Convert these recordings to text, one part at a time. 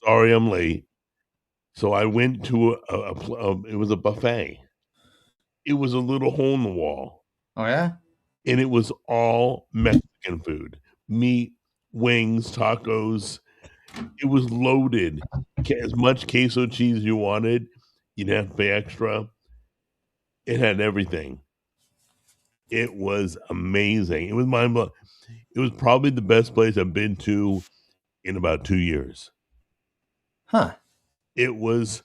sorry I'm late. So I went to it was a buffet. It was a little hole in the wall, Oh yeah. and it was all Mexican food, meat, wings, tacos. It was loaded. As much queso cheese you wanted, you didn't have to pay extra. It had everything. It was amazing. It was mind blowing. It was probably the best place I've been to in about 2 years. Huh. It was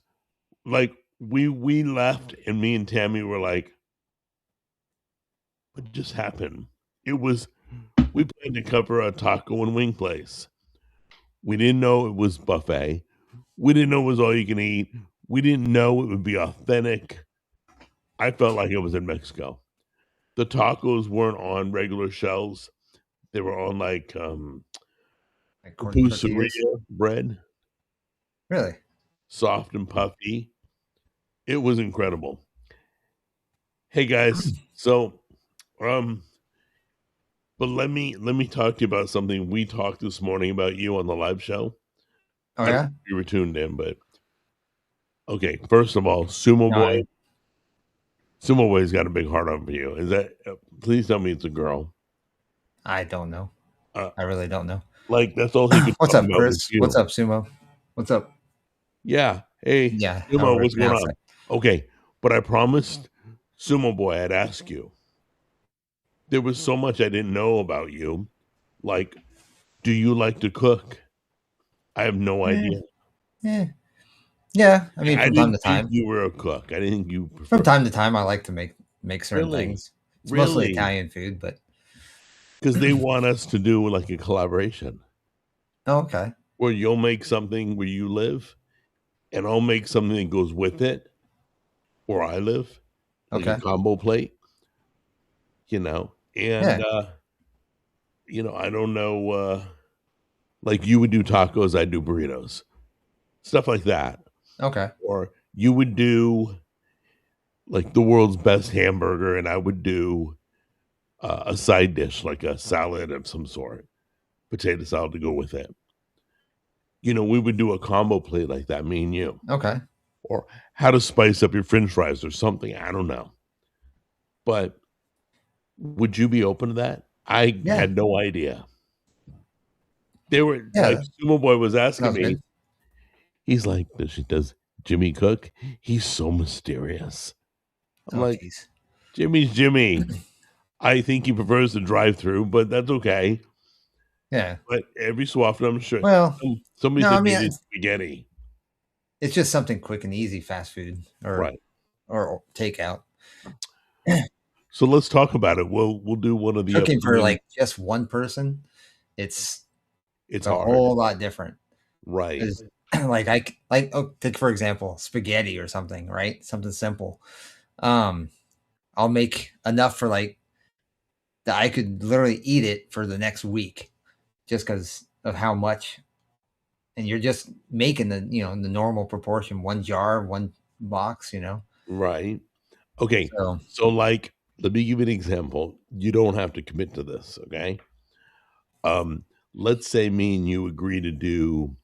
like we left, and me and Tammy were like, "What just happened?" It was we planned to cover a taco and wing place. We didn't know it was buffet. We didn't know it was all you can eat. We didn't know it would be authentic. I felt like it was in Mexico. The tacos weren't on regular shells. They were on like Like corn tortillas. pupuseria bread, Really? soft and puffy. It was incredible. Hey guys, so um but let me talk to you about something we talked this morning about you on the live show. Oh I don't know yeah. if you were tuned in, but okay, first of all, Sumo No, Boy. Sumo Boy's got a big heart on for you. Is that please tell me it's a girl. I don't know. Uh, I really don't know. like that's all he could What's talk up, about was Chris? What's you. up, Sumo? What's up? Yeah. Hey, Yeah, Sumo, however you what's going pronounce on? it. Okay, but I promised Sumo Boy I'd ask you. There was so much I didn't know about you. Like, do you like to cook? I have no Eh, idea. eh. Yeah, I mean, I from time to didn't think time. you were a cook. I didn't think you From prefer. time to time, I like to make certain Really? things. It's mostly Really? Italian food, but Because they want us to do like a collaboration oh, okay, where you'll make something where you live, and I'll make something that goes with it where I live, like a okay, combo plate, and yeah, I don't know, like you would do tacos, I'd do burritos, stuff like that. okay, Or you would do like the world's best hamburger, and I would do a side dish like a salad of some sort, potato salad to go with it. We would do a combo plate like that, me and you, okay, or how to spice up your French fries or something. I don't know, but would you be open to that? I yeah, had no idea. They were yeah. like, That Sumo Boy was asking sounds me. good. He's like, does Jimmy cook? He's so mysterious. I'm Oh, like, jeez. Jimmy's Jimmy. I think he prefers the drive-through, but that's okay. Yeah. But every so often, I'm sure Well, somebody no, I said mean, they did spaghetti. it's just something quick and easy, fast food Right. or takeout. So let's talk about it. We'll do one of the Cooking for upcoming. like just one person, it's It's a hard, whole lot different. right? 'Cause, like take for example spaghetti or something, right? Something simple. Um, I'll make enough for like that I could literally eat it for the next week just because of how much. And you're just making the normal proportion, one jar, one box, Right. Okay. So So, like, let me give you an example. You don't have to commit to this. Okay. Um, let's say me and you agree to do.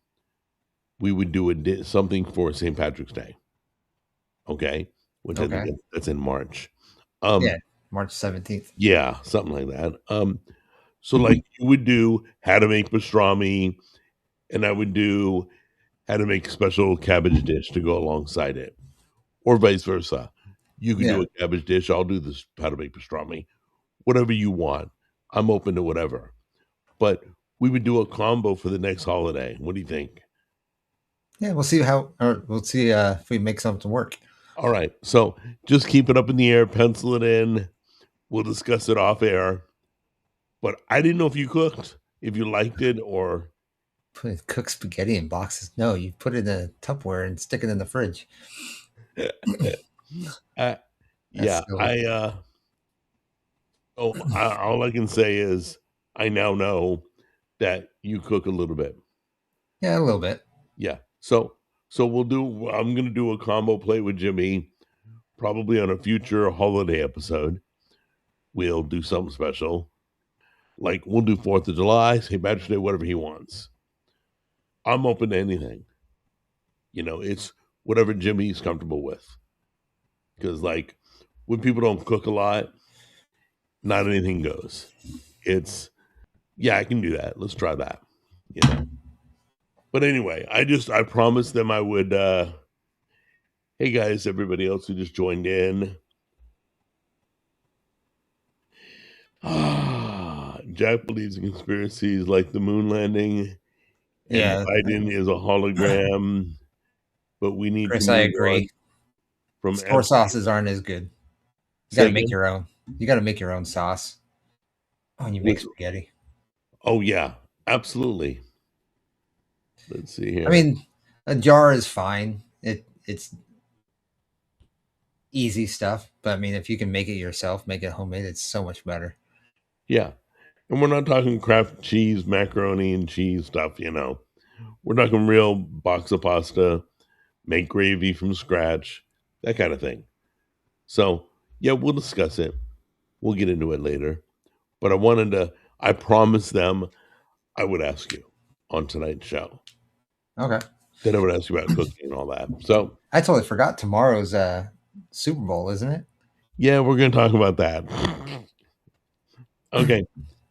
We would do something for St. Patrick's Day. Okay, which I think okay, that's in March. yeah, Um, March 17th. yeah, something like that. So like you would do how to make pastrami, and I would do how to make a special cabbage dish to go alongside it, or vice versa. You could Yeah, do a cabbage dish. I'll do this how to make pastrami. Whatever you want, I'm open to whatever. But we would do a combo for the next holiday. What do you think? yeah. We'll see if we make something work. All right. So just keep it up in the air, pencil it in. We'll discuss it off air. But I didn't know if you cooked, if you liked it, or Cook spaghetti in boxes. No, you put it in a Tupperware and stick it in the fridge. uh, That's yeah. silly. All I can say is I now know that you cook a little bit. Yeah, a little bit. Yeah. So I'm gonna do a combo play with Jimmy, probably on a future holiday episode. We'll do something special. Like we'll do 4th of July, St. Patrick's Day, whatever he wants. I'm open to anything. It's whatever Jimmy's comfortable with. Because like when people don't cook a lot, not anything goes. It's yeah, I can do that. Let's try that. But anyway, I promised them I would hey guys, everybody else who just joined in. Jack believes in conspiracies like the moon landing and Biden is a hologram. But we need Chris, to I move agree. on from Store sauces aren't as good. You got to make your own. You got to make your own sauce when you make spaghetti. Oh yeah, absolutely. Let's see here. I mean, a jar is fine. It's easy stuff, but I mean, if you can make it yourself, make it homemade, it's so much better. Yeah, and we're not talking Kraft cheese, macaroni and cheese stuff. We're talking real box of pasta, make gravy from scratch, that kind of thing. So yeah, we'll discuss it. We'll get into it later. But I promised them I would ask you on tonight's show. Okay. Then I would ask you about cooking and all that. So I totally forgot tomorrow's Super Bowl, isn't it? Yeah, we're going to talk about that. Okay.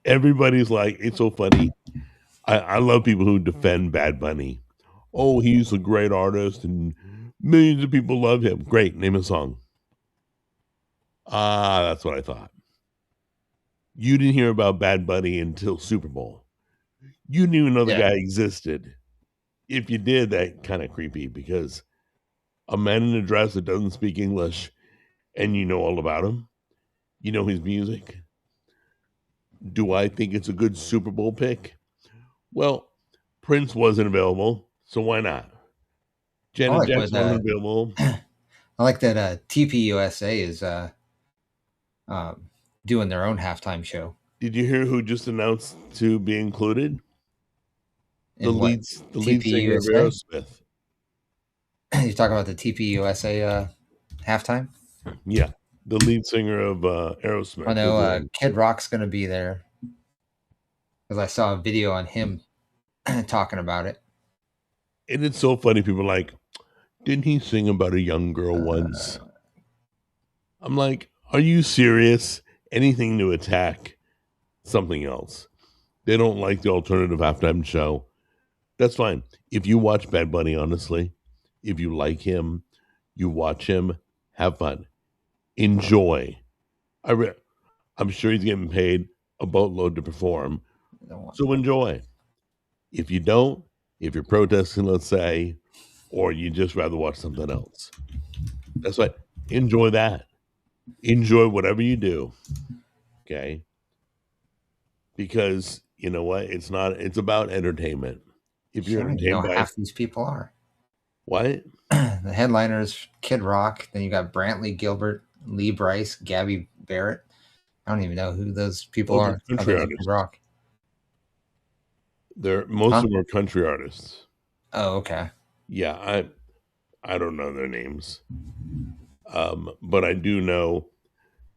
Everybody's like, it's so funny. I love people who defend Bad Bunny. Oh, he's a great artist and millions of people love him. Great. Name a song. That's what I thought. You didn't hear about Bad Bunny until Super Bowl. You didn't even know the guy existed. If you did, that kind of creepy because a man in a dress that doesn't speak English and you know all about him, you know his music. Do I think it's a good Super Bowl pick? Well, Prince wasn't available, so why not? Janet Jackson wasn't available. I like that TPUSA is doing their own halftime show. Did you hear who just announced to be included? The lead singer of Aerosmith. You're talking about the TPUSA halftime? Yeah, the lead singer of Aerosmith. I know Kid Rock's going to be there because I saw a video on him talking about it. And it's so funny. People are like, didn't he sing about a young girl once? I'm like, are you serious? Anything to attack something else. They don't like the alternative halftime show. That's fine. If you watch Bad Bunny, honestly, if you like him, you watch him, have fun. Enjoy. I'm sure he's getting paid a boatload to perform. So enjoy. If you don't, if you're protesting, let's say, or you just rather watch something else, that's right. Enjoy that. Enjoy whatever you do. Okay. Because you know what? It's about entertainment. If you're entertained by half these people are. What? The headliner is Kid Rock. Then you got Brantley Gilbert, Lee Brice, Gabby Barrett. I don't even know who those people are. Country artists. Rock. Most of them are country artists. Oh, okay. Yeah, I don't know their names. But I do know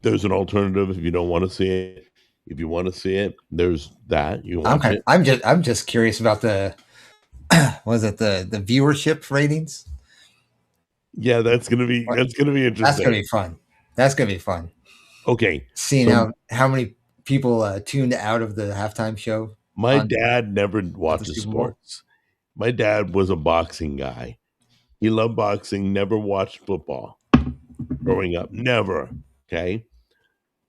there's an alternative if you don't want to see it. If you want to see it, there's that. You watch it. I'm just curious about the was it the viewership ratings? Yeah, that's gonna be interesting. That's gonna be fun. Okay. Seeing how many people tuned out of the halftime show. My dad never watches sports. My dad was a boxing guy. He loved boxing, never watched football growing up. Never. Okay.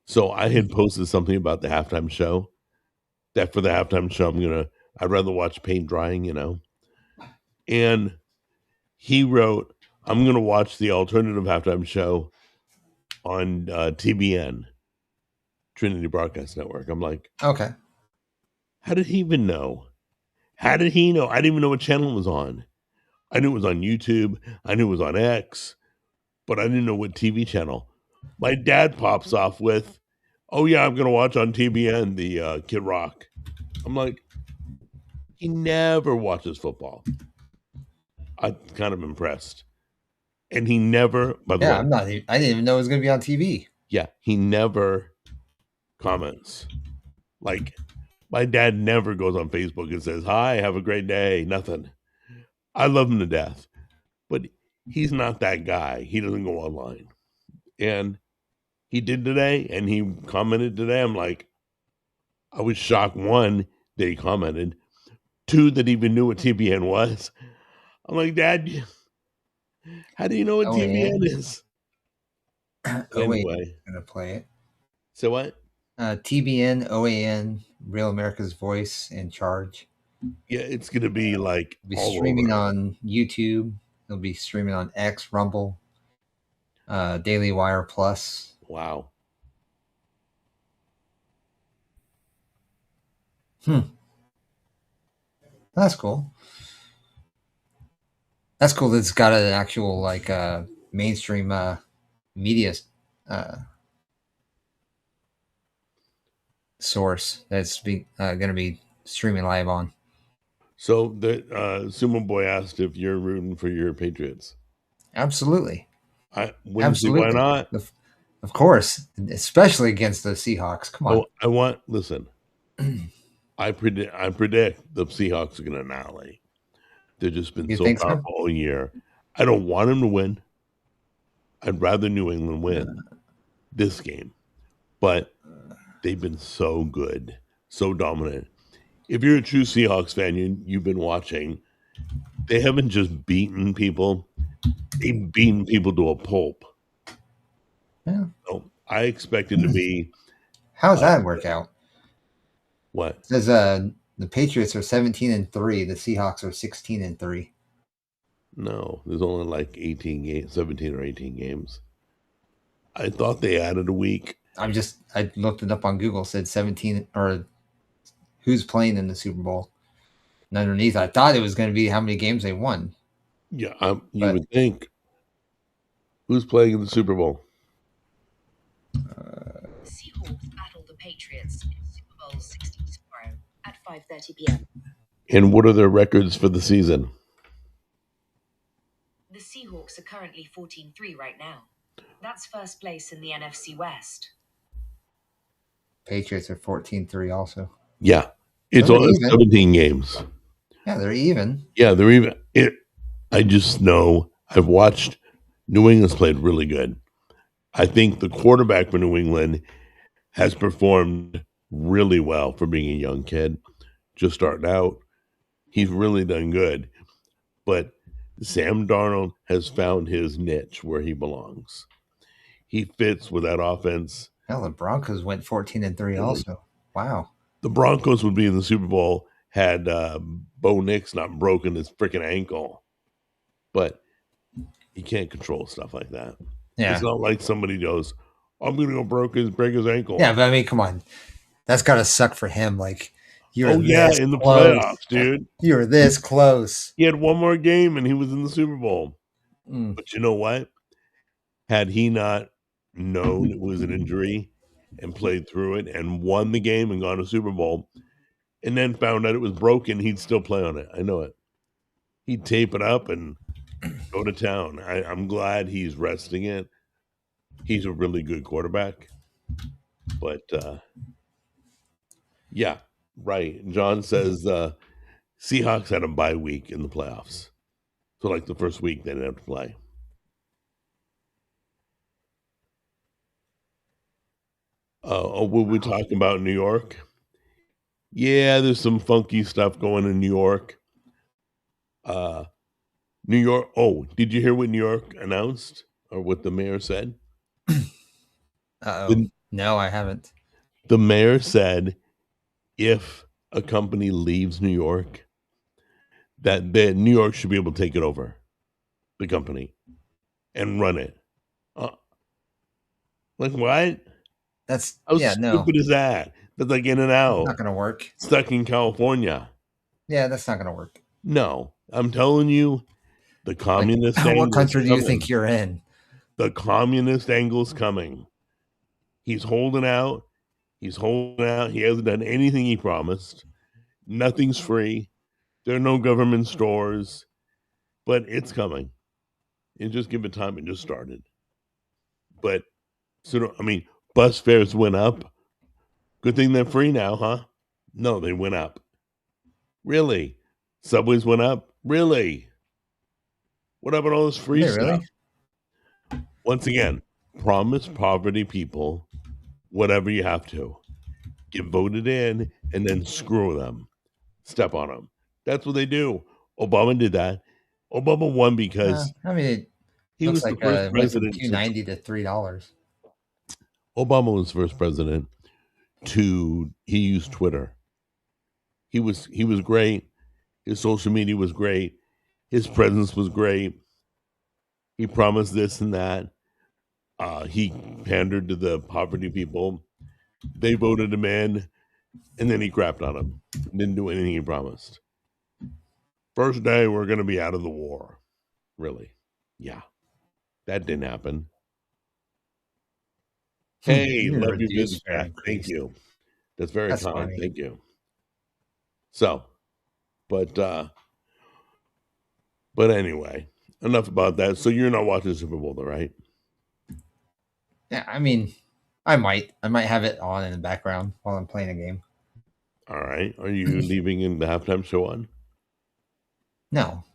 So I had posted something about the halftime show. That for the halftime show, I'd rather watch paint drying, And he wrote, I'm gonna watch the alternative halftime show on TBN, Trinity Broadcast Network. I'm like, okay. How did he even know? How did he know? I didn't even know what channel it was on. I knew it was on YouTube. I knew it was on X, but I didn't know what TV channel. My dad pops off with, oh yeah, I'm going to watch on TBN, the Kid Rock. I'm like, he never watches football. I'm kind of impressed. And he never, by the way. I didn't even know it was going to be on TV. Yeah, he never comments. Like, my dad never goes on Facebook and says, hi, have a great day. Nothing. I love him to death. but he's not that guy. He doesn't go online. And he did today, and he commented today. I'm like, I was shocked. One, that he commented. Two, that he even knew what TBN was. I'm like, Dad, how do you know what TBN is? Anyway. Gonna play it. So what? TBN, OAN, Real America's Voice, and Charge. Yeah, it's gonna be like It'll be all streaming over. on YouTube. It'll be streaming on X, Rumble, Daily Wire Plus. Wow. That's cool. That's cool. That it's got an actual like mainstream media source that's going to be streaming live on. So the Sumo Boy asked if you're rooting for your Patriots. Absolutely. I wouldn't see why not. Of course, especially against the Seahawks. Come on. Oh, listen. I predict the Seahawks are going to annihilate. They've just been so powerful all year. I don't want them to win. I'd rather New England win this game, but they've been so good, so dominant. If you're a true Seahawks fan, you've been watching. They haven't just beaten people; they've beaten people to a pulp. Yeah. So I expect it to be. How does that work out? What? It says the Patriots are 17-3. The Seahawks are 16-3. No, there's only like 18 games, 17 or 18 games. I thought they added a week. I looked it up on Google. Said 17 or who's playing in the Super Bowl. And underneath, I thought it was going to be how many games they won. Yeah, you would think. Who's playing in the Super Bowl? Seahawks battle the Patriots in Super Bowl 60 tomorrow at 5:30 p.m. And what are their records for the season? The Seahawks are currently 14-3 right now. That's first place in the NFC West. Patriots are 14-3 also. Yeah. It's all 17 games. Yeah, they're even. Yeah, they're even. I just know I've watched New England's played really good. I think the quarterback for New England has performed really well for being a young kid, just starting out. He's really done good. But Sam Darnold has found his niche where he belongs. He fits with that offense. Hell, the Broncos went 14-3 also. Wow. The Broncos would be in the Super Bowl had Bo Nix not broken his freaking ankle. But he can't control stuff like that. Yeah. It's not like somebody goes, I'm going to go break his ankle. Yeah, but I mean, come on. That's got to suck for him. Like, in the playoffs, dude. You were this close. He had one more game and he was in the Super Bowl. But you know what? Had he not known it was an injury and played through it and won the game and gone to Super Bowl and then found out it was broken, he'd still play on it. I know it. He'd tape it up and go to town. I'm glad he's resting it. He's a really good quarterback. But, yeah, right. John says Seahawks had a bye week in the playoffs. So, like the first week, they didn't have to play. Were we talking about New York? Yeah, there's some funky stuff going in New York. New York. Oh, did you hear what New York announced or what the mayor said? No, I haven't. The mayor said if a company leaves New York, that New York should be able to take it over, the company, and run it. Like what? That's how stupid is that? That's like In and Out. Not going to work. Stuck in California. Yeah, that's not going to work. No, I'm telling you, the communist. Like, what country do you think you're in? The communist angle's coming. He's holding out. He hasn't done anything he promised. Nothing's free. There are no government stores, but it's coming. And just give it time. It just started. But bus fares went up. Good thing they're free now, huh? No, they went up. Really? Subways went up? Really? What about all this free Hey, stuff? really? Once again, promise poverty people whatever you have to. Get voted in and then screw them. Step on them. That's what they do. Obama did that. Obama won because I mean, it he looks was the like first it went from president. $2.90 to $3. Obama was the first president he used Twitter. He was great. His social media was great. His presence was great. He promised this and that. He pandered to the poverty people. They voted him in, and then he crapped on them. Didn't do anything he promised. First day, we're going to be out of the war. Really? Yeah. That didn't happen. Hey, Even love you, reduced good fare Jack. Thank increased. you. That's very That's kind. funny. Thank you. So, but anyway, enough about that. So you're not watching the Super Bowl, though, right? Yeah, I mean, I might have it on in the background while I'm playing a game. All right. Are you leaving in the halftime show on? No,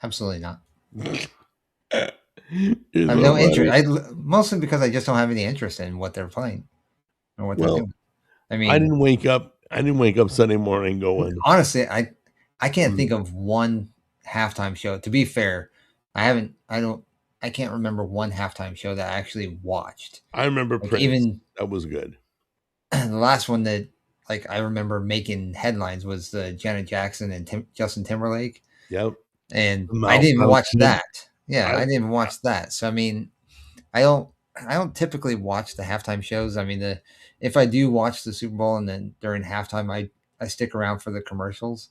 absolutely not. I It's have so no funny. interest. Mostly because I just don't have any interest in what they're playing or what they're Well, doing. I mean, I didn't wake up Sunday morning going, honestly, I can't think of one halftime show. To be fair, I can't remember one halftime show that I actually watched. I remember Like, Prince. even That was good. the last one that like I remember making headlines was the Janet Jackson and Justin Timberlake. Yep. And The I didn't even watch malfunction. that. Yeah, I didn't even watch that. So I mean, I don't typically watch the halftime shows. I mean, if I do watch the Super Bowl and then during halftime, I stick around for the commercials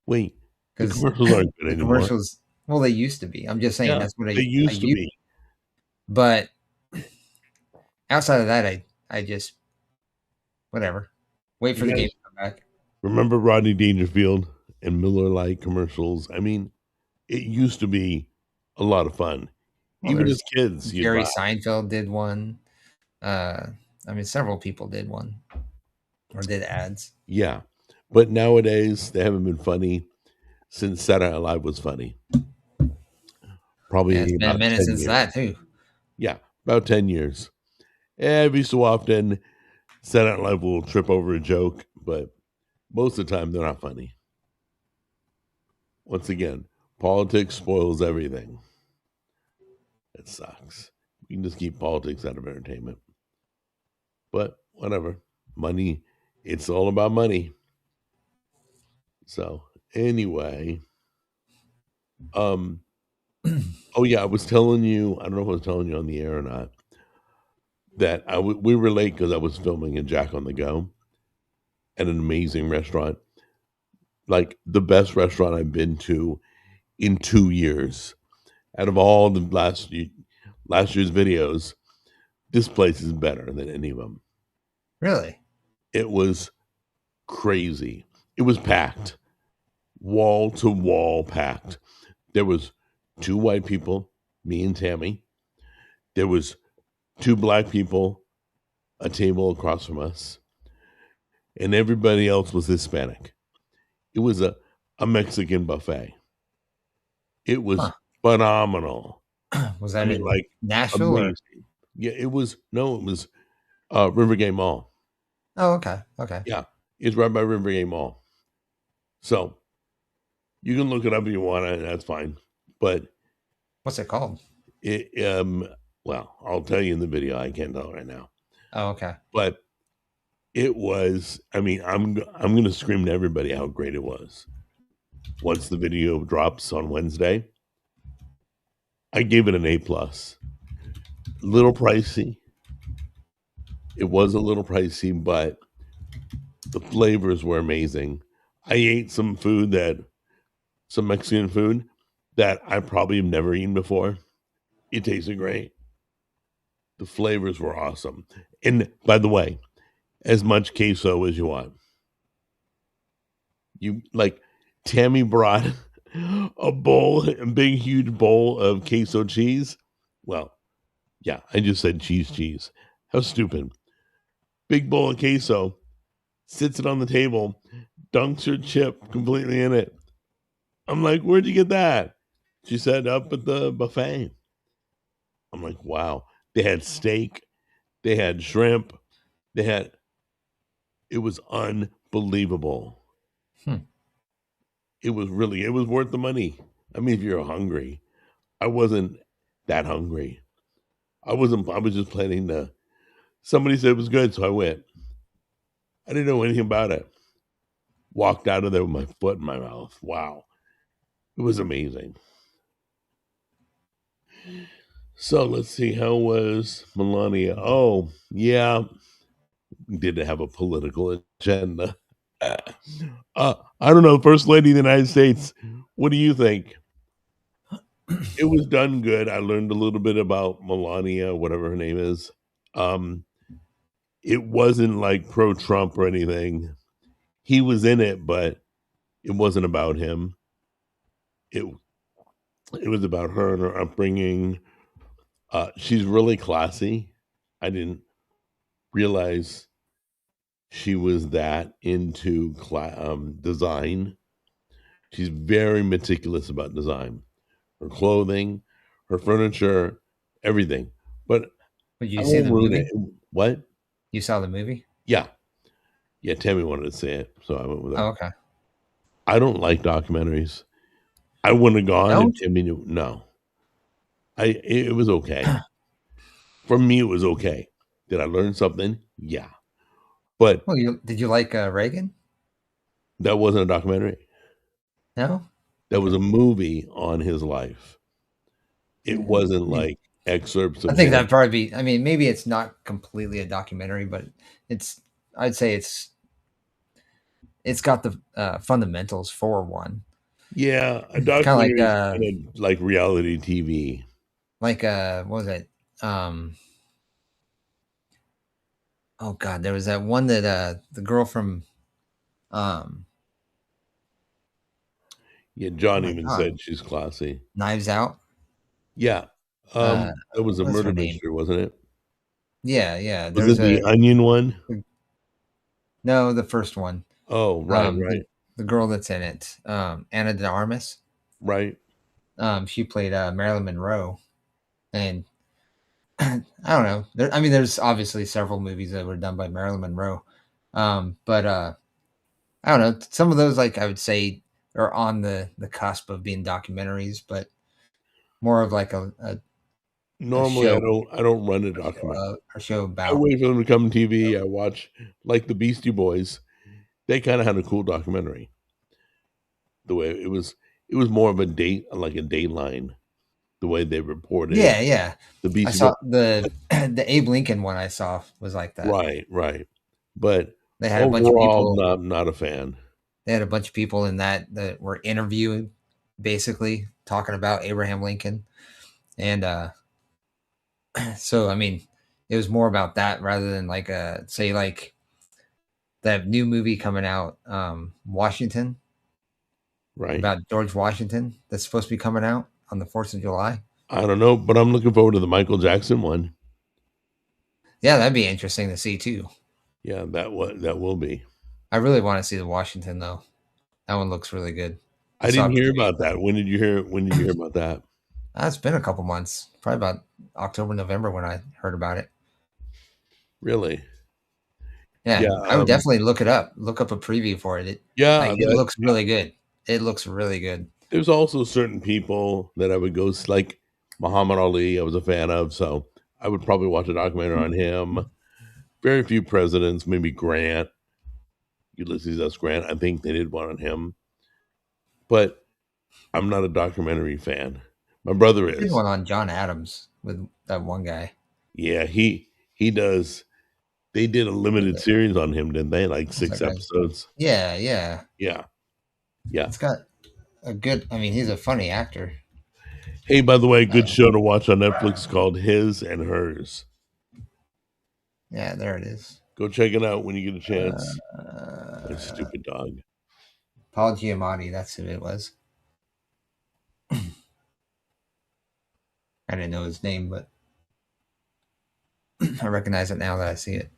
Wait, the because commercials aren't good the anymore. commercials. Well, they used to be. I'm just saying Yeah, that's what they I used to use. be. But outside of that, I just whatever. Wait for You the game guys to come back. remember Rodney Dangerfield and Miller Lite commercials? I mean, it used to be a lot of fun. Well, Even there's as kids, you'd Jerry buy. Seinfeld did one. I mean, several people did one or did ads. Yeah. But nowadays, they haven't been funny since Saturday Night Live was funny. Probably Yeah, it's been a about minute 10 since years. that too. Yeah, about 10 years. Every so often, Saturday Night Live will trip over a joke, but most of the time, they're not funny. Once again, politics spoils everything. It sucks. We can just keep politics out of entertainment. But whatever. Money, it's all about money. So anyway, oh yeah, I was telling you, I don't know if I was telling you on the air or not, that we were late because I was filming a Jack on the Go at an amazing restaurant. Like the best restaurant I've been to in 2 years. Out of all the last year's videos, this place is better than any of them. Really? It was crazy. It was packed, wall to wall packed. There was 2 white people, me and Tammy. There was 2 black people, a table across from us, and everybody else was Hispanic. It was a Mexican buffet. It was phenomenal. Was that in like Nashville? Or? Yeah, it was Rivergate Mall. Oh, okay. Okay. Yeah, it's right by Rivergate Mall. So you can look it up if you want, and that's fine. But what's it called? Well, I'll tell you in the video. I can't tell right now. Oh, okay. But it was. I mean, I'm going to scream to everybody how great it was. Once the video drops on Wednesday, I gave it an A+. Little pricey. It was a little pricey, but the flavors were amazing. I ate some Mexican food that I probably have never eaten before. It tasted great. The flavors were awesome. And by the way, as much queso as you want. Tammy brought a big, huge bowl of queso cheese. Well, yeah, I just said cheese. How stupid. Big bowl of queso, sits it on the table, dunks her chip completely in it. I'm like, where'd you get that? She said up at the buffet. I'm like, wow. They had steak, they had shrimp, they had it was unbelievable. Hmm. It was worth the money. I mean, if you're hungry. I wasn't that hungry. I was just planning to somebody said it was good, so I went. I didn't know anything about it. Walked out of there with my foot in my mouth. Wow. It was amazing. So let's see, how was Melania? Oh, yeah, did have a political agenda. I don't know, First Lady of the United States. What do you think? It was done good. I learned a little bit about Melania, whatever her name is. Um, it wasn't like pro Trump or anything. He was in it, but it wasn't about him. It it was about her and her upbringing. She's really classy. I didn't realize she was that into design. She's very meticulous about design, her clothing, her furniture, everything. But Did I you see won't the ruin movie? it. What? You saw the movie? Yeah, yeah. Tammy wanted to say it, so I went with her. Oh, okay. I don't like documentaries. I wouldn't have gone if Don't? Tammy knew. No, it was okay. For me, it was okay. Did I learn something? Yeah. But Well, did you like Reagan? that wasn't a documentary. No. That was a movie on his life. It wasn't like excerpts I of think him. that'd probably be. I mean, maybe it's not completely a documentary, but it's. I'd say it's got the fundamentals for one. Yeah, a Kind of documentary is kind of like reality TV. like what was it? Oh God, there was that one that the girl from um Yeah, John my even God, said she's classy. Knives Out. Yeah. That was a What's her murder name? mystery, wasn't it? Yeah. Was There's it the Onion one? no, the first one. Oh, right, right, The girl that's in it, Anna de Armas. right. She played Marilyn Monroe, and I don't know. I mean, there's obviously several movies that were done by Marilyn Monroe, but I don't know. Some of those, like I would say, are on the cusp of being documentaries, but more of like a Normally, show, I don't run a documentary. a show I about. wait for them to come on TV. I watch like the Beastie Boys. They kind of had a cool documentary. The way it was more of a date, like a Dateline. The way they reported Yeah. the I Beastie saw Boys. the Abe Lincoln one. I saw was like that. Right, right. But They had a bunch of overall, people. not a fan. They had a bunch of people in that were interviewing, basically talking about Abraham Lincoln, and so I mean, it was more about that rather than like say like that new movie coming out, Washington, Right. about George Washington that's supposed to be coming out on the 4th of July. I don't know, but I'm looking forward to the Michael Jackson one. Yeah, that'd be interesting to see too. Yeah, that will be. I really want to see the Washington though. That one looks really good. I didn't hear about that. When did you hear about that? It's been a couple months, probably about October, November when I heard about it. Really? Yeah, I would definitely look it up. Look up a preview for it. It looks really good. It looks really good. There's also certain people that I would go like Muhammad Ali. I was a fan of, so I would probably watch a documentary on him. Very few presidents, maybe Grant, Ulysses S. Grant. I think they did one on him, but I'm not a documentary fan. My brother is. They did one on John Adams with that one guy. Yeah, he does. They did a limited series on him, didn't they? Like 6 episodes. Yeah. Yeah. It's got a good. I mean, he's a funny actor. Hey, by the way, good show to watch on Netflix called His and Hers. Yeah, there it is. Go check it out when you get a chance. My stupid dog. Paul Giamatti, that's who it was. I didn't know his name, but I recognize it now that I see it.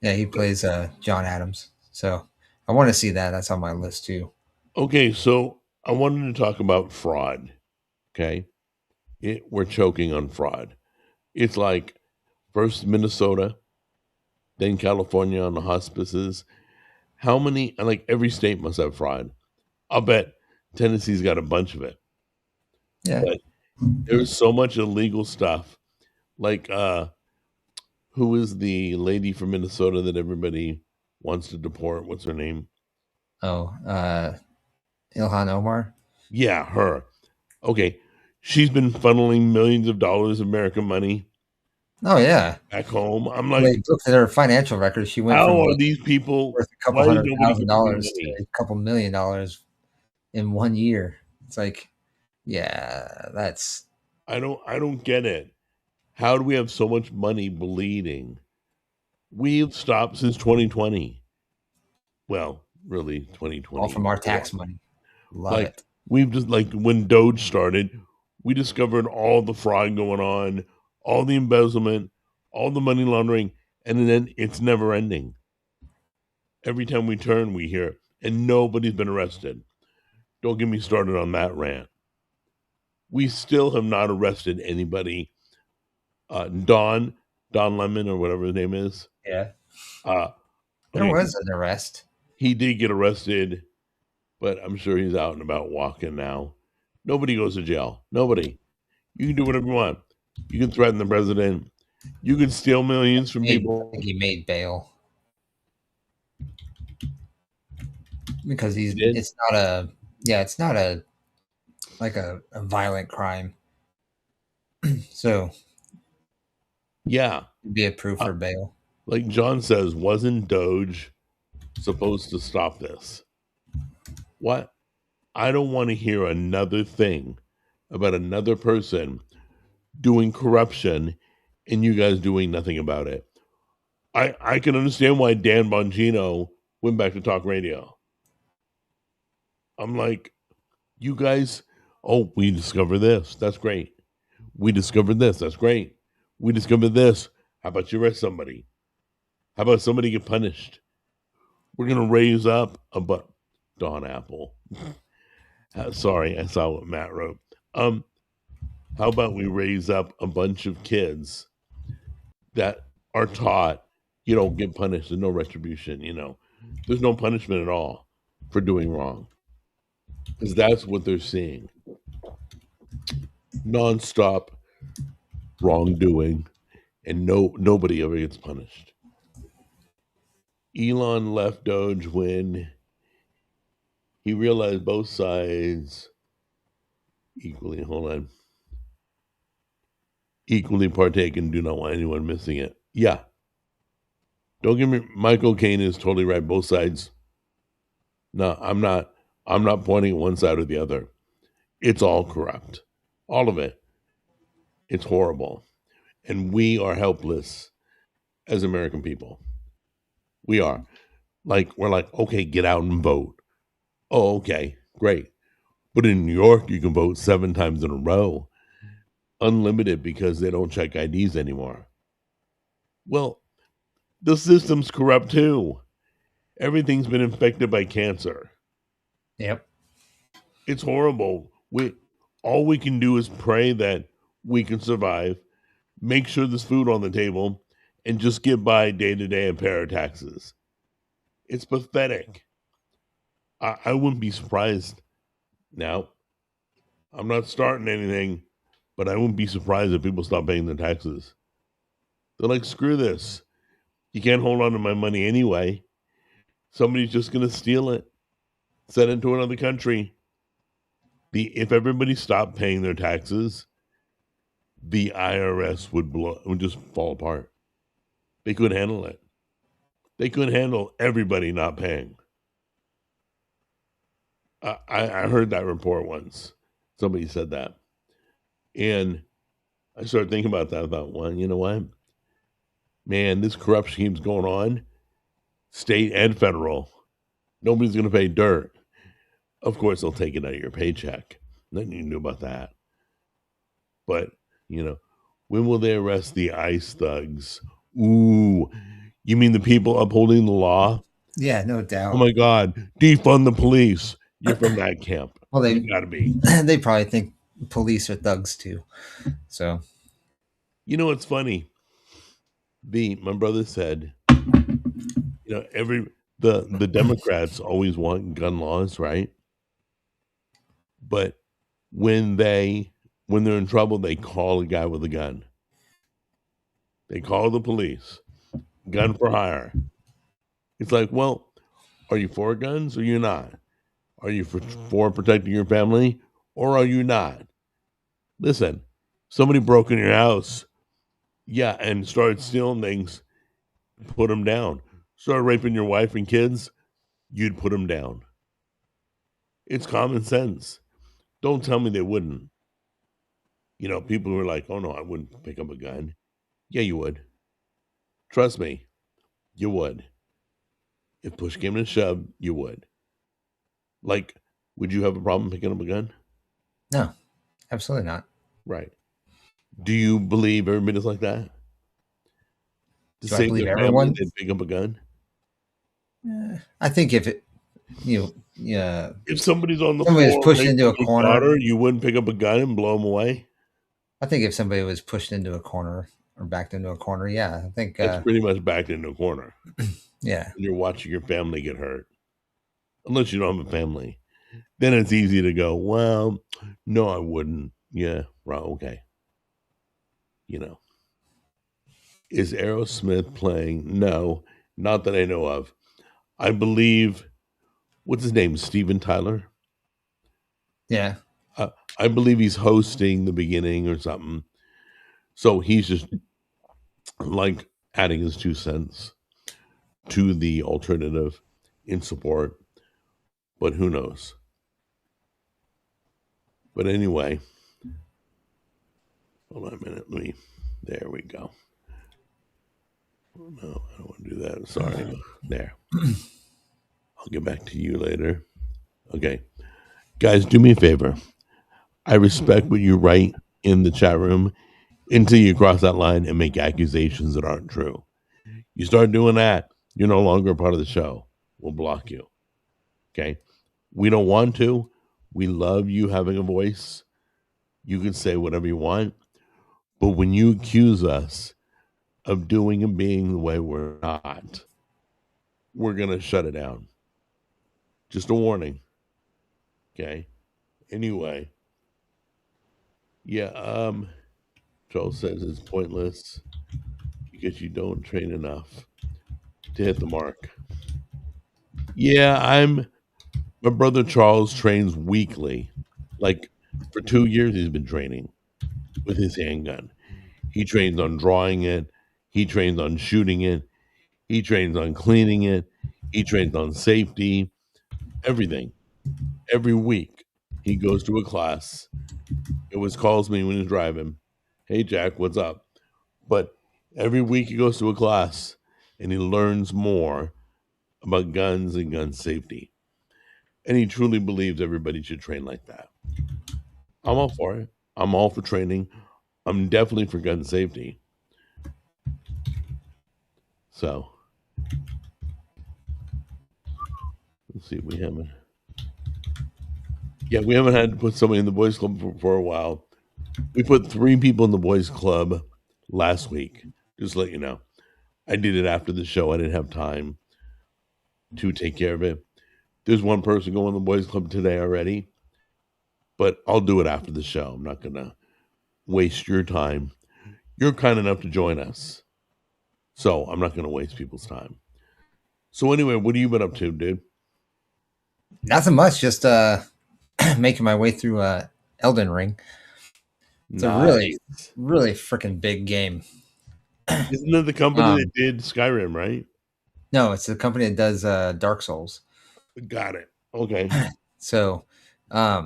Yeah, he plays John Adams. So I want to see that. That's on my list too. Okay, so I wanted to talk about fraud. Okay, we're choking on fraud. It's like first Minnesota, then California on the hospices. How many? Like every state must have fraud. I'll bet Tennessee's got a bunch of it. Yeah. But there's so much illegal stuff. Like, who is the lady from Minnesota that everybody wants to deport? What's her name? Oh, Ilhan Omar. Yeah, her. Okay, she's been funneling millions of dollars of American money Oh yeah. back home. I'm They like, looked at her financial records. She went how from are these people? worth a couple Why is nobody $100,000 giving me to money? a couple $1 million in 1 year. It's like, yeah, that's I don't get it. How do we have so much money bleeding? We've stopped since 2020. Well, really, all 2020. from our tax money. Love Like it. we've just like when Doge started, we discovered all the fraud going on, all the embezzlement, all the money laundering, and then it's never ending. Every time we turn, we hear, and nobody's been arrested. Don't get me started on that rant. We still have not arrested anybody. Don Lemon or whatever his name is. Yeah. Uh, There okay, was an arrest. he did get arrested, but I'm sure he's out and about walking now. Nobody goes to jail. Nobody. You can do whatever you want. You can threaten the president. You can steal millions from I people. think he made bail because He did? it's not a like a violent crime. So Yeah. it'd be approved for bail. Like John says, wasn't Doge supposed to stop this? What? I don't want to hear another thing about another person doing corruption and you guys doing nothing about it. I can understand why Dan Bongino went back to talk radio. I'm like, you guys, oh, we discovered this. That's great. We discovered this. That's great. We discovered this. How about you arrest somebody? How about somebody get punished? We're going to raise up a but Don Apple. Sorry, I saw what Matt wrote. How about we raise up a bunch of kids that are taught, get punished. There's no retribution, There's no punishment at all for doing wrong. Because that's what they're seeing. Nonstop wrongdoing, and nobody ever gets punished. Elon left Doge when he realized both sides equally partake and do not want anyone missing it. Yeah. Don't get me, Michael Caine is totally right. Both sides. No, I'm not pointing at one side or the other. It's all corrupt. All of it. It's horrible. And we are helpless as American people. We are. We're like, okay, get out and vote. Oh, okay, great. But in New York, you can vote 7 times in a row, unlimited, because they don't check IDs anymore. Well, the system's corrupt too. Everything's been infected by cancer. Yep. It's horrible. All we can do is pray that we can survive, make sure there's food on the table, and just get by day to day and pay our taxes. It's pathetic. I wouldn't be surprised. Now, I'm not starting anything, but I wouldn't be surprised if people stop paying their taxes. They're like, screw this. You can't hold on to my money anyway. Somebody's just going to steal it, send it to another country. If everybody stopped paying their taxes, the IRS would just fall apart. They couldn't handle it. They couldn't handle everybody not paying. I heard that report once. Somebody said that. And I started thinking about that. I thought, well, you know what? Man, this corruption keeps going on, state and federal. Nobody's going to pay dirt. Of course, they'll take it out of your paycheck. Nothing you can do about that. But, when will they arrest the ICE thugs? Ooh, you mean the people upholding the law? Yeah, no doubt. Oh my God, defund the police. You're from that camp. Well, You gotta be. they probably think police are thugs too. So You know what's funny? My brother said, the Democrats always want gun laws, right? But when they're in trouble, they call a guy with a gun. They call the police. Gun for hire. It's like, well, are you for guns or you're not? Are you for protecting your family or are you not? Listen, somebody broke in your house, yeah, and started stealing things, put them down. Started raping your wife and kids, you'd put them down. It's common sense. Don't tell me they wouldn't. People who are like, oh no, I wouldn't pick up a gun. Yeah, you would. Trust me, you would. If push came to shove, you would. Like, would you have a problem picking up a gun? no, absolutely not. Right. Do you believe everybody's like that? To Do I save believe their family, everyone? they'd pick up a gun? I think if it, yeah, If somebody's on the somebody was floor pushed raping into a your corner. daughter, you wouldn't pick up a gun and blow them away? I think if somebody was pushed into a corner or backed into a corner, yeah, I think, That's pretty much backed into a corner. yeah, And you're watching your family get hurt. Unless you don't have a family. Then it's easy to go, well, no, I wouldn't. Yeah, right, okay. Is Aerosmith playing? No, not that I know of. I believe, what's his name? Steven Tyler? yeah, I believe he's hosting the beginning or something. So he's just like adding his 2 cents to the alternative in support. But who knows? But anyway, hold on a minute. There we go. Oh, no, I don't want to do that. Sorry. There. I'll get back to you later. Okay. Guys, do me a favor. I respect what you write in the chat room until you cross that line and make accusations that aren't true. You start doing that, you're no longer a part of the show. We'll block you. Okay? We don't want to. We love you having a voice. You can say whatever you want. But when you accuse us of doing and being the way we're not, we're going to shut it down. Just a warning. Okay? Anyway. Yeah, Joel says it's pointless because you don't train enough to hit the mark. Yeah, my brother Charles trains weekly. Like for 2 years he's been training with his handgun. He trains on drawing it, he trains on shooting it, he trains on cleaning it, he trains on safety, everything. Every week he goes to a class. It always calls me when he's driving. Hey Jack, what's up? But every week he goes to a class and he learns more about guns and gun safety. And he truly believes everybody should train like that. I'm all for it. I'm all for training. I'm definitely for gun safety. So, let's see. We haven't had to put somebody in the boys club for a while. We put 3 people in the boys club last week. Just to let you know. I did it after the show. I didn't have time to take care of it. There's one person going to the boys club today already, but I'll do it after the show. I'm not going to waste your time. You're kind enough to join us, so I'm not going to waste people's time. So anyway, what have you been up to, dude? nothing much. Just making my way through Elden Ring. It's a really, really freaking big game. Isn't it the company that did Skyrim, right? No, it's the company that does Dark Souls. Got it. Okay. So, I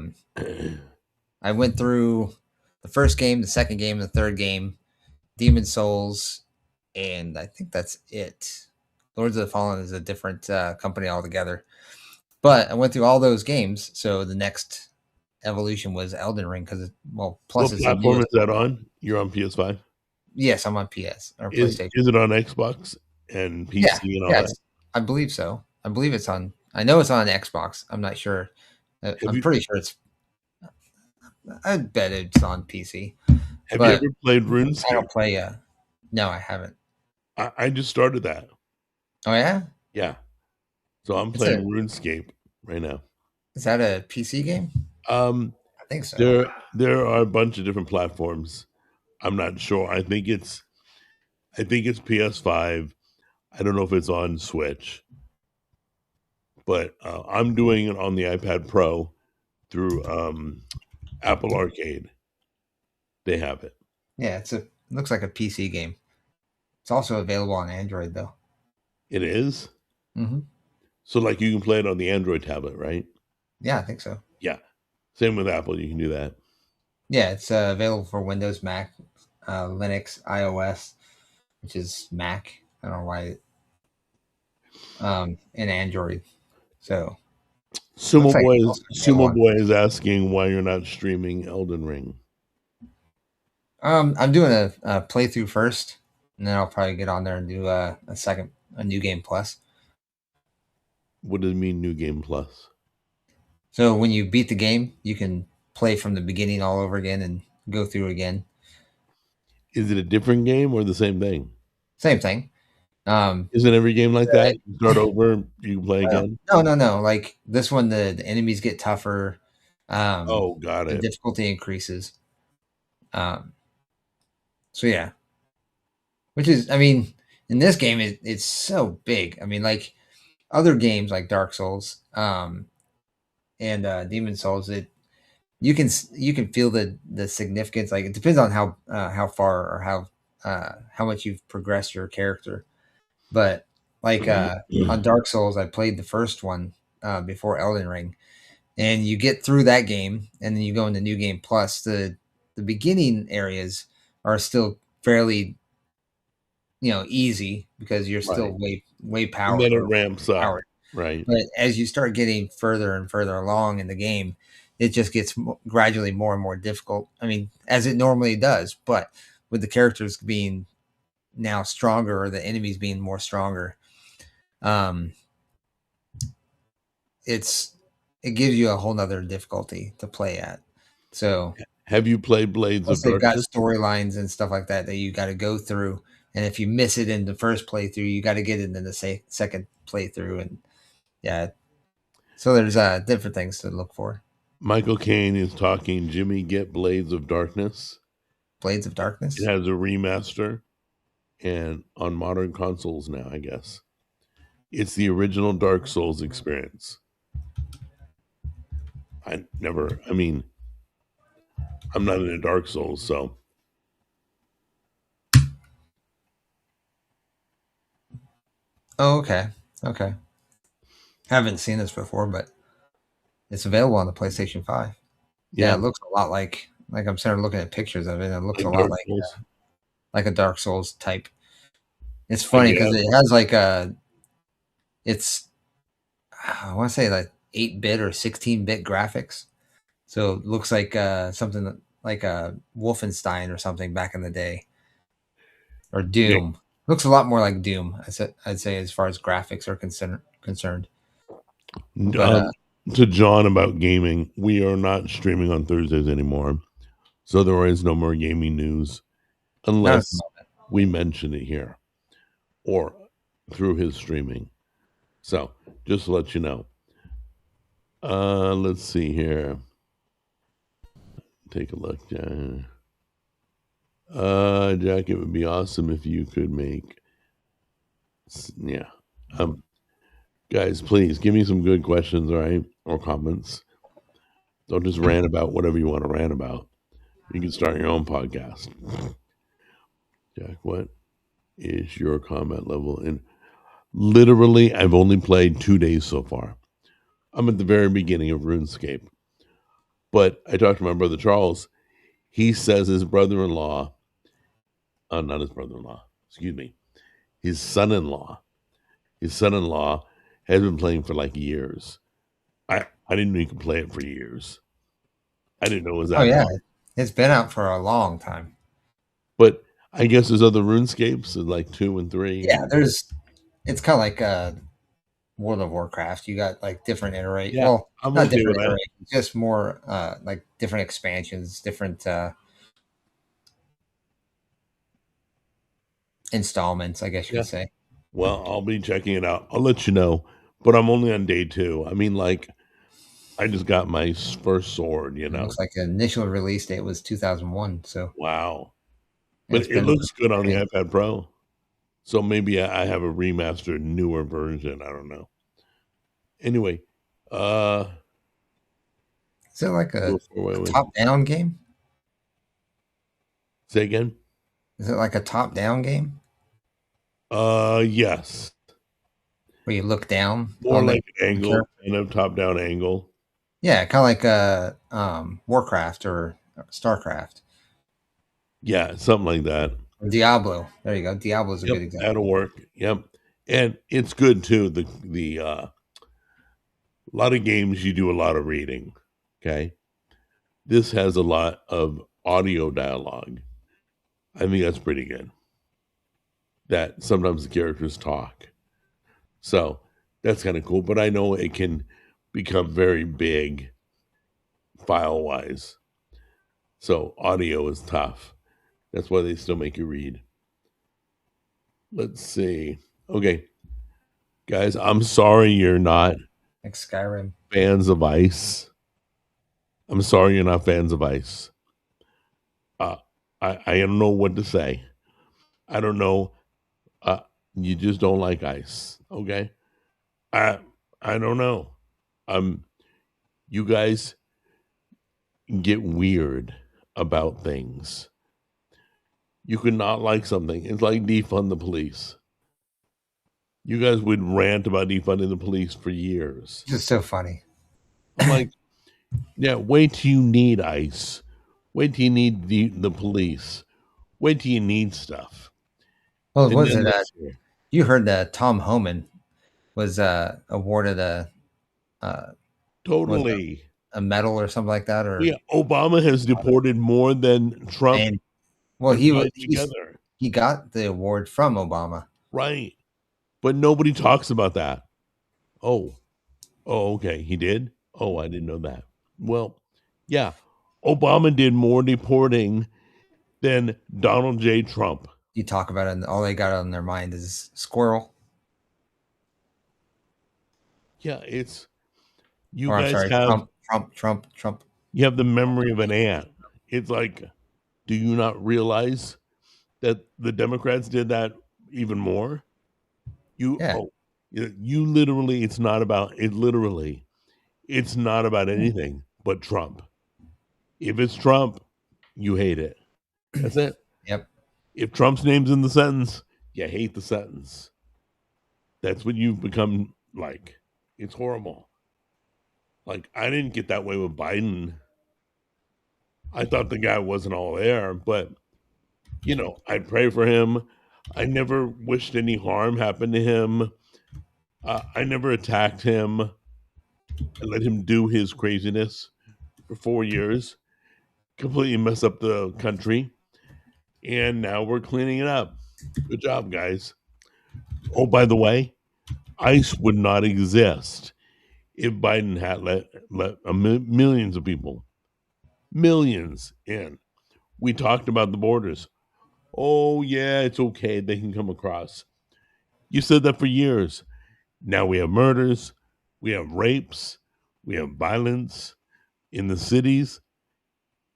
went through the first game, the second game, the third game, Demon Souls, and I think that's it. Lords of the Fallen is a different company altogether. But I went through all those games, so the next evolution was Elden Ring because, plus what platform is that on? You're on PS5? Yes, I'm on PS or PlayStation. Is it on Xbox and PC and all that? I believe so. I believe it's on. I know it's on Xbox. I'm not sure I'm pretty sure it's. I bet it's on PC. Have you But ever played I RuneScape? don't play. No, I haven't. I just started that. Oh yeah, Yeah. So I'm It's playing RuneScape right now. is that a PC game? Um, I think so. there are a bunch of different platforms. I'm not sure. I think it's PS5. I don't know if it's on Switch, but I'm doing it on the iPad Pro through Apple Arcade. They have it. Yeah, looks like a PC game. It's also available on Android though. It is. Mm-hmm. So like you can play it on the Android tablet, right? Yeah, I think so. Yeah. Same with Apple. You can do that. Yeah, it's available for Windows, Mac, Linux, iOS, which is Mac. I don't know why. And Android. So Sumo like Boy also available Boy is asking why you're not streaming Elden Ring. I'm doing a playthrough first, and then I'll probably get on there and do a new game plus. What does it mean, New Game Plus? So when you beat the game, you can play from the beginning all over again and go through again. Is it a different game or the same thing? Same thing. Isn't every game like that? You start over, you can play again? No. Like this one, the enemies get tougher. Got the it. difficulty increases. So yeah, which is, I mean, in this game, it's so big. I mean, like other games like Dark Souls, and Demon Souls, you can feel the significance. Like it depends on how far or how much you've progressed your character. But like on Dark Souls, I played the first one before Elden Ring, and you get through that game, and then you go into New Game Plus. The beginning areas are still fairly easy because you're still way And powered. then it ramps up. Powered. Right. But as you start getting further and further along in the game, it just gets gradually more and more difficult. I mean, as it normally does, but with the characters being now stronger or the enemies being more stronger, it gives you a whole nother difficulty to play at. So have you played Blades of they've got Darkness? storylines and stuff like that you got to go through, and if you miss it in the first playthrough, you got to get it in the second playthrough, and yeah, so there's different things to look for. Michael Caine is talking. Jimmy, get Blades of Darkness. Blades of Darkness. It has a remaster, and on modern consoles now, I guess. It's the original Dark Souls experience. I'm not into Dark Souls, so. Oh, okay. Haven't seen this before, but it's available on the PlayStation 5. Yeah, it looks a lot like I'm starting looking at pictures of it. It looks a lot like a Dark Souls type. It's funny because it has like I want to say like 8-bit or 16-bit graphics. So it looks like something like a Wolfenstein or something back in the day, or Doom. Yeah. Looks a lot more like Doom. I'd say as far as graphics are concerned. But, to John about gaming, we are not streaming on Thursdays anymore, so there is no more gaming news unless we mention it here or through his streaming. So just to let you know. Let's see here. Take a look, Jack. Jack, it would be awesome if you could make. Yeah. Guys, please give me some good questions, all right? Or comments. Don't just rant about whatever you want to rant about. You can start your own podcast. Jack, what is your combat level? And literally, I've only played 2 days so far. I'm at the very beginning of RuneScape. But I talked to my brother Charles. He says his brother-in-law, not his brother-in-law, excuse me, his son-in-law has been playing for like years. I didn't know you could play it for years. I didn't know it was that long. It's been out for a long time. But I guess there's other RuneScapes, like 2 and 3. Yeah, it's kind of like World of Warcraft. You got like different iterations. Yeah, I'm Not okay with different that. iterations, just more like different expansions, different installments, I guess you Yeah. could say. Well, I'll be checking it out. I'll let you know. But I'm only on day 2. I mean, like, I just got my first sword, you It know. looks like the initial release date was 2001, so Wow. But it's it been looks good on the iPad Pro. So maybe I have a remastered, newer version. I don't know. Anyway, Is it like a wait. top-down game? Say again? Is it like a top-down game Yes. where you look down More on the like an angle, character? kind of top-down angle. Yeah, kind of like Warcraft or StarCraft. Yeah, something like that. Or Diablo. There you go. Diablo's a Yep, good example. that'll work. Yep. And it's good too. A lot of games you do a lot of reading. Okay. This has a lot of audio dialogue. I think that's pretty good. That sometimes the characters talk. So that's kind of cool. But I know it can become very big file wise. So audio is tough. That's why they still make you read. Let's see. Okay. Guys, I'm sorry you're not Like Skyrim. fans of Ice. I'm sorry you're not fans of Ice. I don't know what to say. I don't know. You just don't like Ice. Okay. I don't know. You guys get weird about things. You could not like something. It's like defund the police. You guys would rant about defunding the police for years. This is so funny. I'm like, yeah, wait till you need ICE. Wait till you need the police. Wait till you need stuff. Well, And was then it let's hear. you heard that Tom Homan was awarded Totally. a medal or something like that, or Yeah, Obama has deported more than Trump and well, combined together. he got the award from Obama. Right. But nobody talks about that. Oh, okay. He did? Oh, I didn't know that. Well, yeah. Obama did more deporting than Donald J. Trump. You talk about it, and all they got on their mind is squirrel. Yeah, it's you Or I'm guys sorry, have Trump. you have the memory of an ant. It's like, do you not realize that the Democrats did that even more? Yeah. You literally, it's not about it. Literally, it's not about anything but Trump. If it's Trump, you hate it. That's it. Yep. If Trump's name's in the sentence, you hate the sentence. That's what you've become like. It's horrible. Like, I didn't get that way with Biden. I thought the guy wasn't all there, but I pray for him. I never wished any harm happened to him. I never attacked him. I let him do his craziness for 4 years, completely mess up the country, and now we're cleaning it up. Good job, guys. Oh, by the way, ICE would not exist if Biden had let millions of people, millions in. We talked about the borders. Oh, yeah, it's okay. They can come across. You said that for years. Now we have murders, we have rapes, we have violence in the cities,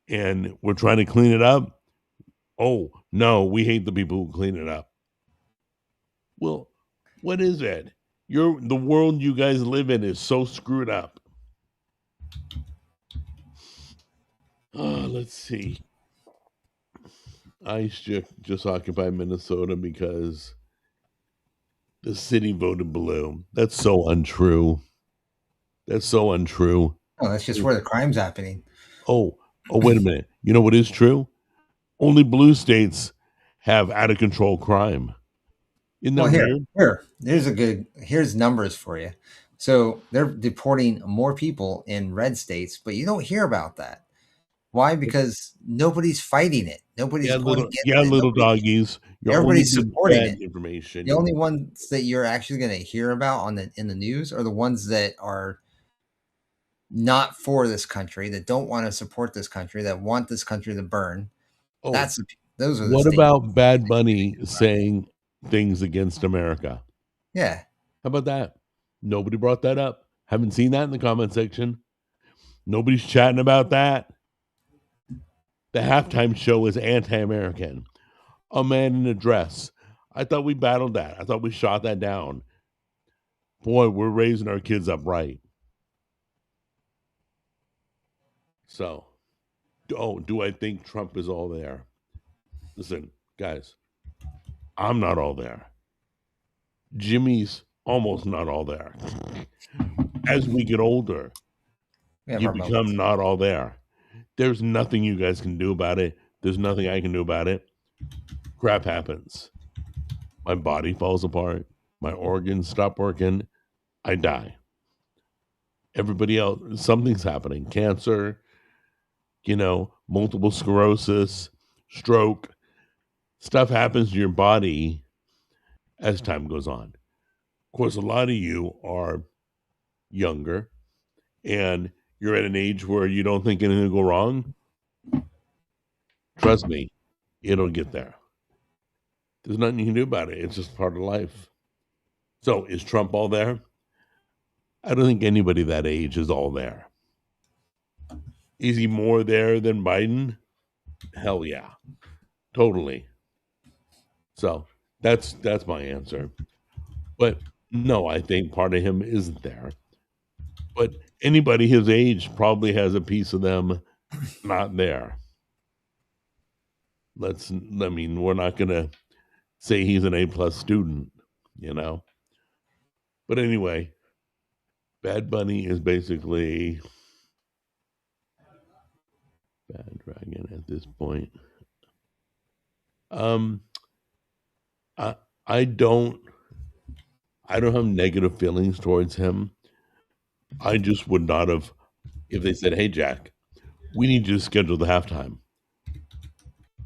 and we're trying to clean it up. Oh, no, we hate the people who clean it up. Well, what is it? The world you guys live in is so screwed up. Let's see. ICE just occupied Minnesota because the city voted blue. That's so untrue. That's so untrue. Oh, that's just where the crime's happening. Oh, wait a minute. You know what is true? Only blue states have out of control crime. Isn't that weird? Here's numbers for you. So they're deporting more people in red states, but you don't hear about that. Why? Because nobody's fighting it. Nobody's going against it. Little doggies. Everybody's supporting it. Information. The only ones that you're actually going to hear about in the news are the ones that are not for this country, that don't want to support this country, that want this country to burn. Oh, Those are the what statements. about Bad Bunny saying things against America? Yeah. How about that? Nobody brought that up. Haven't seen that in the comment section. Nobody's chatting about that. The halftime show is anti-American. A man in a dress. I thought we battled that. I thought we shot that down. Boy, we're raising our kids up right. So, do I think Trump is all there? Listen, guys, I'm not all there. Jimmy's almost not all there. As we get older, you become not all there. There's nothing you guys can do about it. There's nothing I can do about it. Crap happens. My body falls apart. My organs stop working. I die. Everybody else, something's happening. Cancer, multiple sclerosis, stroke. Stuff happens to your body as time goes on. Of course, a lot of you are younger and you're at an age where you don't think anything will go wrong. Trust me, it'll get there. There's nothing you can do about it. It's just part of life. So is Trump all there? I don't think anybody that age is all there. Is he more there than Biden? Hell yeah. Totally. So that's my answer. But no, I think part of him isn't there. But anybody his age probably has a piece of them not there. We're not going to say he's an A+ student, But anyway, Bad Bunny is basically Bad Dragon at this point. I don't have negative feelings towards him. I just would not have, if they said, "Hey Jack, we need you to schedule the halftime."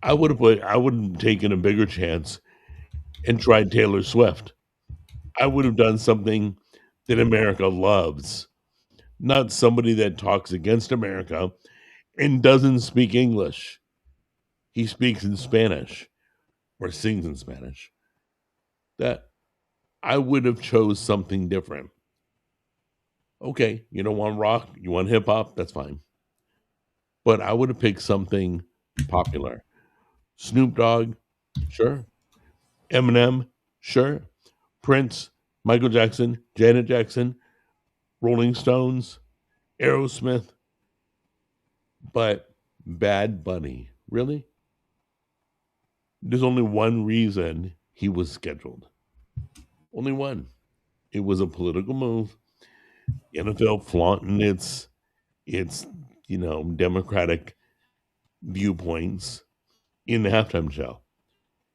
I would have taken a bigger chance and tried Taylor Swift. I would have done something that America loves, not somebody that talks against America and doesn't speak English. He speaks in Spanish or sings in Spanish. That I would have chose something different. Okay, you don't want rock, you want hip hop, that's fine. But I would have picked something popular. Snoop Dogg, sure. Eminem, sure. Prince, Michael Jackson, Janet Jackson, Rolling Stones, Aerosmith. But Bad Bunny, really? There's only one reason he was scheduled. Only one. It was a political move. NFL flaunting its Democratic viewpoints in the halftime show.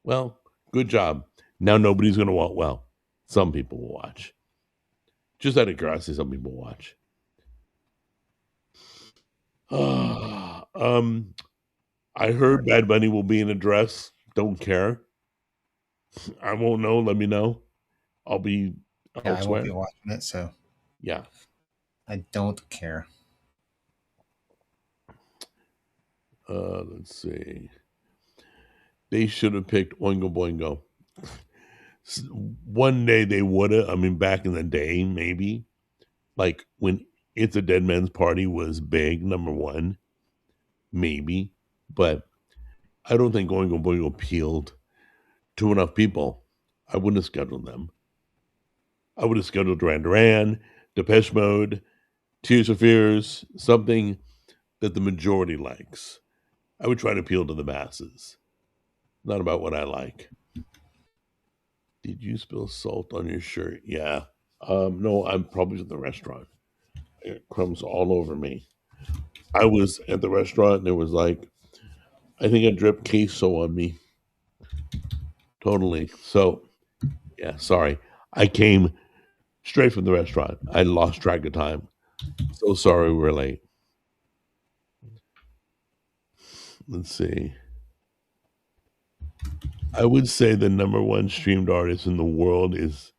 Well, good job. Now nobody's going to watch. Well, some people will watch. Just out of curiosity, some people watch. I heard Bad Bunny will be in a dress. Don't care. I won't know. Let me know. I'll be elsewhere. I won't be watching it, so yeah. I don't care. Let's see. They should have picked Oingo Boingo. One day they would have. Back in the day, maybe. Like when It's a Dead Man's Party was big, number one. Maybe. But I don't think Oingo Boingo appealed to enough people. I wouldn't have scheduled them. I would have scheduled Duran Duran, Depeche Mode, Tears for Fears, something that the majority likes. I would try to appeal to the masses. Not about what I like. Did you spill salt on your shirt? Yeah. No, I'm probably at the restaurant. Crumbs all over me. I was at the restaurant and there was I think I dripped queso on me. Totally. So, yeah, sorry. I came straight from the restaurant. I lost track of time. So sorry we're late. Let's see. I would say the number one streamed artist in the world is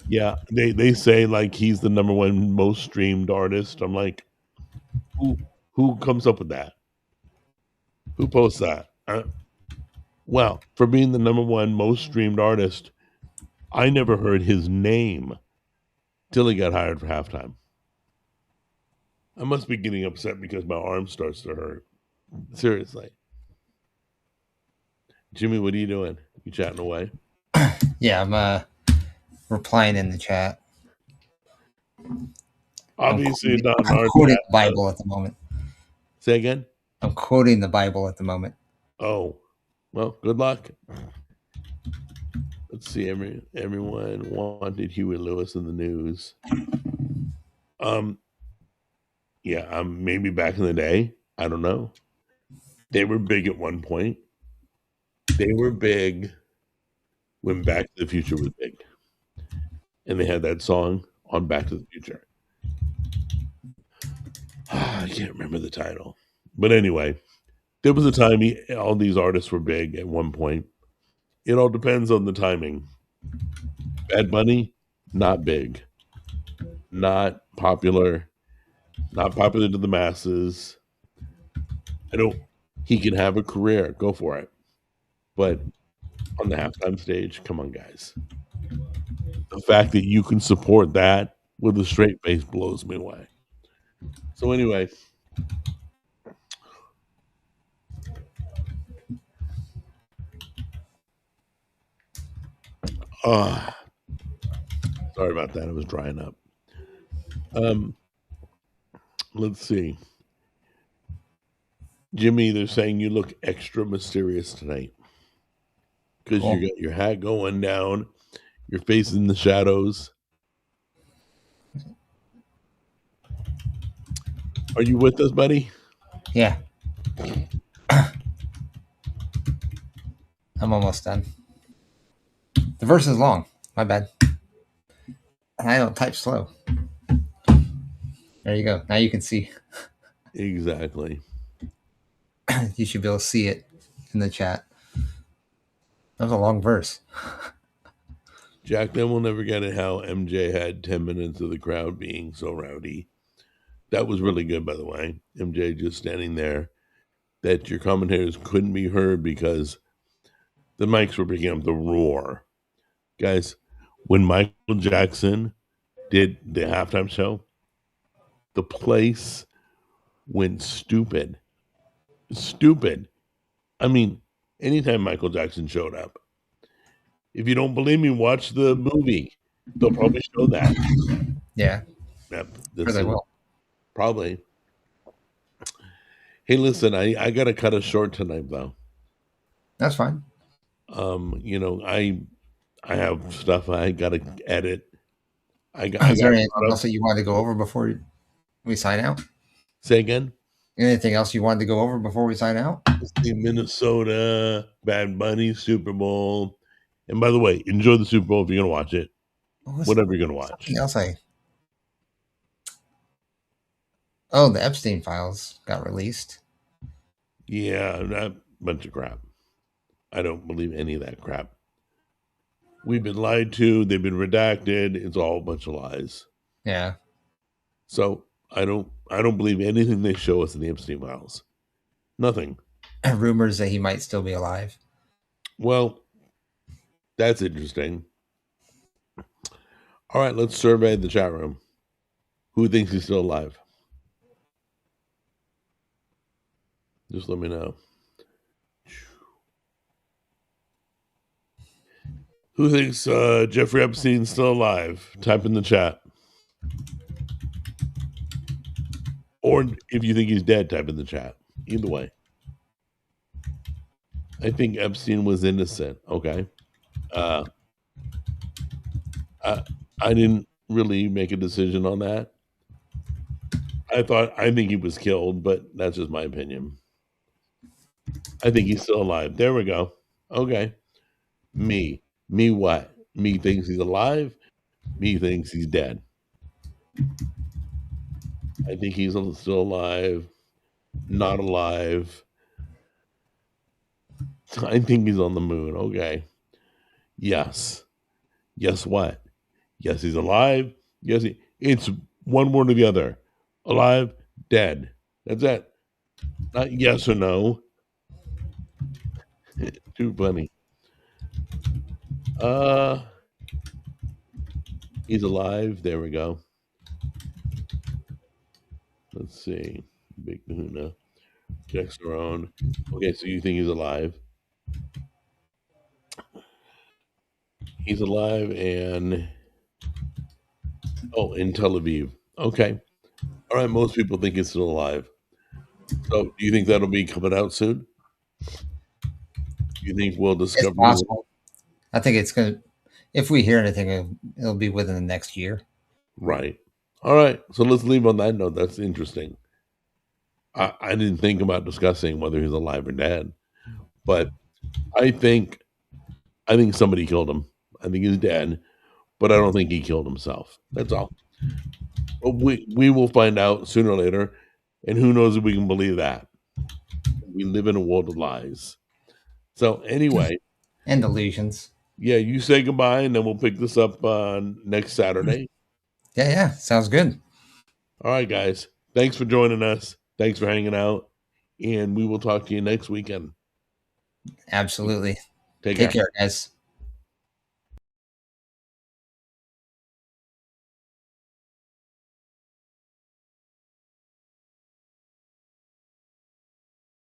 Yeah, they say like he's the number one most streamed artist. I'm like, who comes up with that? Who posts that? Well, for being the number one most streamed artist, I never heard his name till he got hired for halftime. I must be getting upset because my arm starts to hurt. Seriously. Jimmy, what are you doing? You chatting away? Yeah, I'm replying in the chat. Obviously, not an I'm art. quoting the Bible at the moment. Say again? I'm quoting the Bible at the moment. Oh, well, good luck. Let's see. Everyone wanted Huey Lewis in the news. Yeah, maybe back in the day. I don't know. They were big at one point. They were big when Back to the Future was big. And they had that song on Back to the Future. I can't remember the title. But anyway, there was a time all these artists were big at one point. It all depends on the timing. Bad Bunny, not big. Not popular. Not popular to the masses. He can have a career. Go for it. But on the halftime stage, come on, guys. The fact that you can support that with a straight face blows me away. So anyway, sorry about that. I was drying up. Let's see. Jimmy, they're saying you look extra mysterious tonight because you got your hat going down, your face in the shadows. Are you with us, buddy? Yeah. I'm almost done. The verse is long. My bad. I don't type slow. There you go. Now you can see. Exactly. You should be able to see it in the chat. That was a long verse. Jack, then we'll never get it how MJ had 10 minutes of the crowd being so rowdy. That was really good, by the way. MJ just standing there, that your commentators couldn't be heard because the mics were picking up the roar. Guys, when Michael Jackson did the halftime show, the place went stupid. Stupid. I mean, anytime Michael Jackson showed up, if you don't believe me, watch the movie. They'll probably show that. Yeah. Yep, Sure they will. Probably. Hey, listen, I got to cut it short tonight, though. That's fine. I have stuff I got to edit. Is there anything else that you wanted to go over before we sign out? Say again? Anything else you wanted to go over before we sign out? The Minnesota, Bad Bunny, Super Bowl. And by the way, enjoy the Super Bowl if you're going to watch it. Whatever you're going to watch. Something else Oh, the Epstein files got released. Yeah, that bunch of crap. I don't believe any of that crap. We've been lied to. They've been redacted. It's all a bunch of lies. Yeah. So I don't believe anything they show us in the Epstein files. Nothing. Rumors that he might still be alive. Well, that's interesting. All right, let's survey the chat room. Who thinks he's still alive? Just let me know. Who thinks Jeffrey Epstein's still alive? Type in the chat. Or if you think he's dead, type in the chat. Either way. I think Epstein was innocent. Okay. I didn't really make a decision on that. I think he was killed, but that's just my opinion. I think he's still alive. There we go. Okay. Me what? Me thinks he's alive. Me thinks he's dead. I think he's still alive. Not alive. I think he's on the moon. Okay. Yes. Guess what? Yes, he's alive. Yes, it's one word or the other. Alive, dead. That's it. Not yes or no. Too funny. He's alive. There we go. Let's see. Big Kahuna. Checks their own. Okay, so you think he's alive? He's alive and in Tel Aviv. Okay. All right, most people think he's still alive. So do you think that'll be coming out soon? You think we'll It's discover possible. I think it's gonna. If we hear anything, it'll be within the next year. Right. All right. So let's leave on that note. That's interesting. I didn't think about discussing whether he's alive or dead, but I think somebody killed him. I think he's dead, but I don't think he killed himself. That's all. But we will find out sooner or later, and who knows if we can believe that. We live in a world of lies. So anyway, And delusions. yeah, you say goodbye, and then we'll pick this up next Saturday. Yeah, sounds good. All right, guys. Thanks for joining us. Thanks for hanging out, and we will talk to you next weekend. Absolutely. Take Take care, guys.